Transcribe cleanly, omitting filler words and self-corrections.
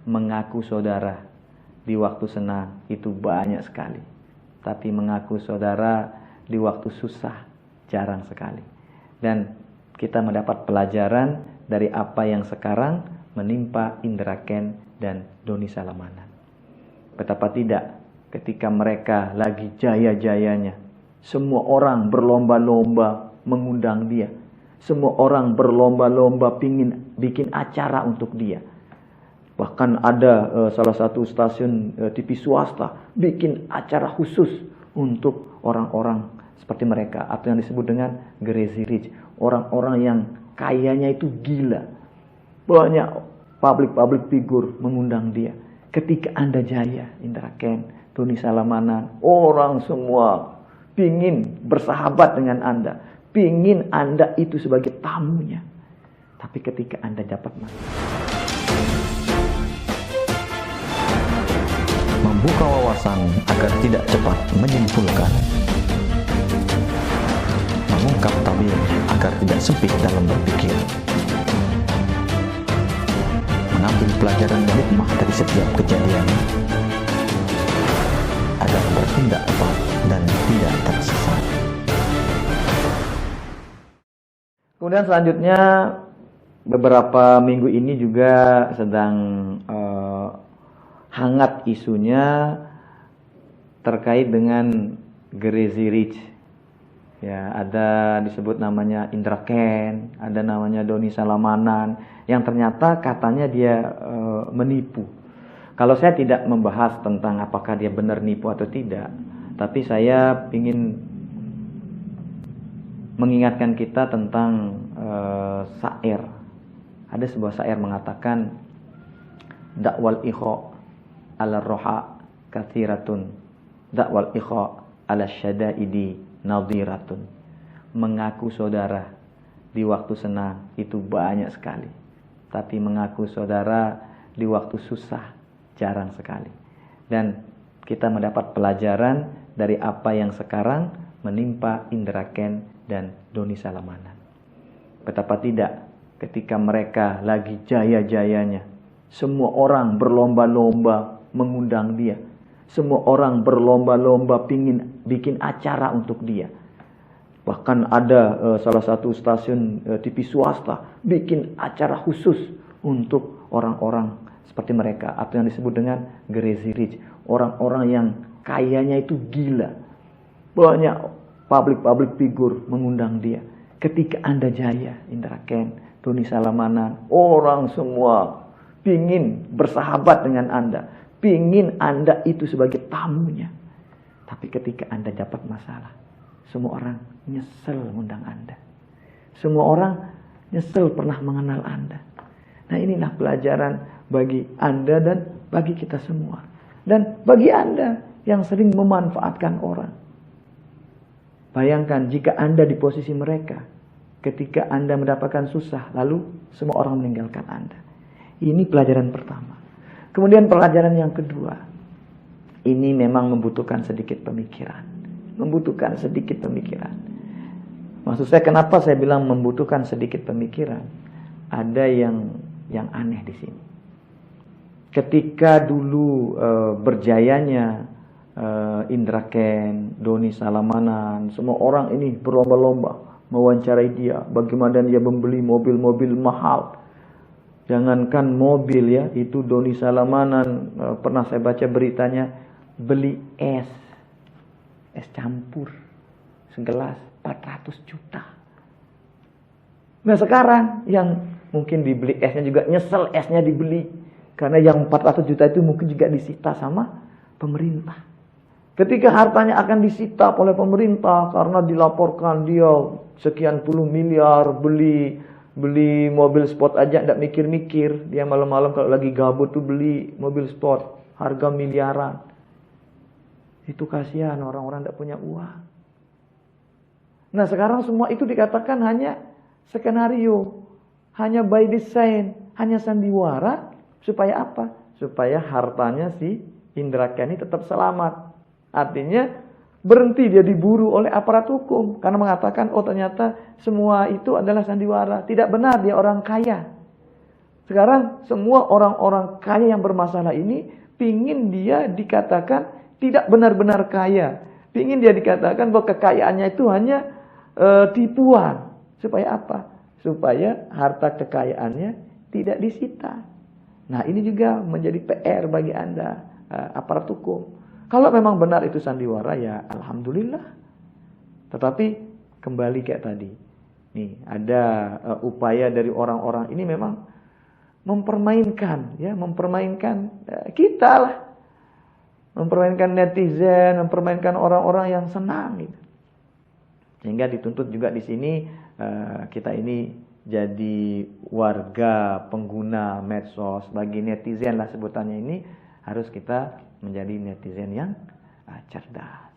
Mengaku saudara di waktu senang itu banyak sekali. Tapi mengaku saudara di waktu susah jarang sekali. Dan kita mendapat pelajaran dari apa yang sekarang menimpa Indra Kents dan Doni Salmanan. Betapa tidak ketika mereka lagi jaya-jayanya, semua orang berlomba-lomba mengundang dia. Semua orang berlomba-lomba pingin bikin acara untuk dia. Bahkan ada salah satu stasiun TV swasta bikin acara khusus untuk orang-orang seperti mereka, atau yang disebut dengan crazy rich, orang-orang yang kayanya itu gila. Banyak public figure mengundang dia. Ketika Anda jaya, Indra Kents, Doni Salmanan, orang semua pingin bersahabat dengan Anda, pingin Anda itu sebagai tamunya. Tapi ketika Anda dapat membuka wawasan agar tidak cepat menyimpulkan, mengungkap tabir agar tidak sempit dalam berpikir, mengambil pelajaran dan hikmah dari setiap kejadian agar bertindak tepat dan tidak tersesat. Kemudian selanjutnya, beberapa minggu ini juga sedang hangat isunya terkait dengan crazy rich. Ya, ada disebut namanya Indra Kents, ada namanya Doni Salmanan, yang ternyata katanya dia menipu. Kalau saya tidak membahas tentang apakah dia benar nipu atau tidak, tapi saya ingin mengingatkan kita tentang syair. Ada sebuah syair mengatakan, dakwal ikha ala roha kathiratun, dakwal ikha ala syadaidi nadhiratun. Mengaku saudara di waktu senang itu banyak sekali, tapi mengaku saudara di waktu susah jarang sekali. Dan kita mendapat pelajaran dari apa yang sekarang menimpa Indra Kents dan Doni Salmanan. Betapa tidak ketika mereka lagi jaya-jayanya, semua orang berlomba-lomba mengundang dia. Semua orang berlomba-lomba pingin bikin acara untuk dia. Bahkan ada salah satu stasiun TV swasta bikin acara khusus untuk orang-orang seperti mereka, atau yang disebut dengan crazy rich, orang-orang yang kayanya itu gila. Banyak public figure mengundang dia. Ketika Anda jaya, Indra Kents, Doni Salmanan, orang semua pingin bersahabat dengan Anda, pingin Anda itu sebagai tamunya. Tapi ketika Anda dapat masalah, semua orang nyesel mengundang Anda. Semua orang nyesel pernah mengenal Anda. Nah, inilah pelajaran bagi Anda dan bagi kita semua. Dan bagi Anda yang sering memanfaatkan orang. Bayangkan jika Anda di posisi mereka, ketika Anda mendapatkan susah, lalu semua orang meninggalkan Anda. Ini pelajaran pertama. Kemudian pelajaran yang kedua, ini memang membutuhkan sedikit pemikiran. Membutuhkan sedikit pemikiran. Maksud saya, kenapa saya bilang membutuhkan sedikit pemikiran? Ada yang aneh di sini. Ketika dulu berjayanya Indra Kents, Doni Salmanan, semua orang ini berlomba-lomba mewawancarai dia, bagaimana dia membeli mobil-mobil mahal. Jangankan mobil ya, itu Doni Salmanan pernah saya baca beritanya beli es campur segelas 400 juta. Nah, sekarang yang mungkin dibeli esnya juga nyesel esnya dibeli, karena yang 400 juta itu mungkin juga disita sama pemerintah. Ketika hartanya akan disita oleh pemerintah karena dilaporkan dia sekian puluh miliar beli mobil sport aja tidak mikir-mikir. Dia malam-malam kalau lagi gabut tuh beli mobil sport harga miliaran. Itu kasihan orang-orang tidak punya uang. Nah, sekarang semua itu dikatakan hanya skenario, hanya by design, hanya sandiwara. Supaya apa? Supaya hartanya si Indra Kents ini tetap selamat. Artinya berhenti dia diburu oleh aparat hukum karena mengatakan, oh ternyata semua itu adalah sandiwara. Tidak benar dia orang kaya. Sekarang semua orang-orang kaya yang bermasalah ini pingin dia dikatakan tidak benar-benar kaya. Pingin dia dikatakan bahwa kekayaannya itu hanya tipuan. Supaya apa? Supaya harta kekayaannya tidak disita. Nah, ini juga menjadi PR bagi Anda, aparat hukum. Kalau memang benar itu sandiwara, ya alhamdulillah. Tetapi kembali kayak tadi. Nih, ada upaya dari orang-orang ini memang mempermainkan kita lah. Mempermainkan netizen, mempermainkan orang-orang yang senang gitu. Sehingga dituntut juga di sini kita ini jadi warga pengguna medsos, bagi netizen lah sebutannya ini, harus kita menjadi netizen yang cerdas.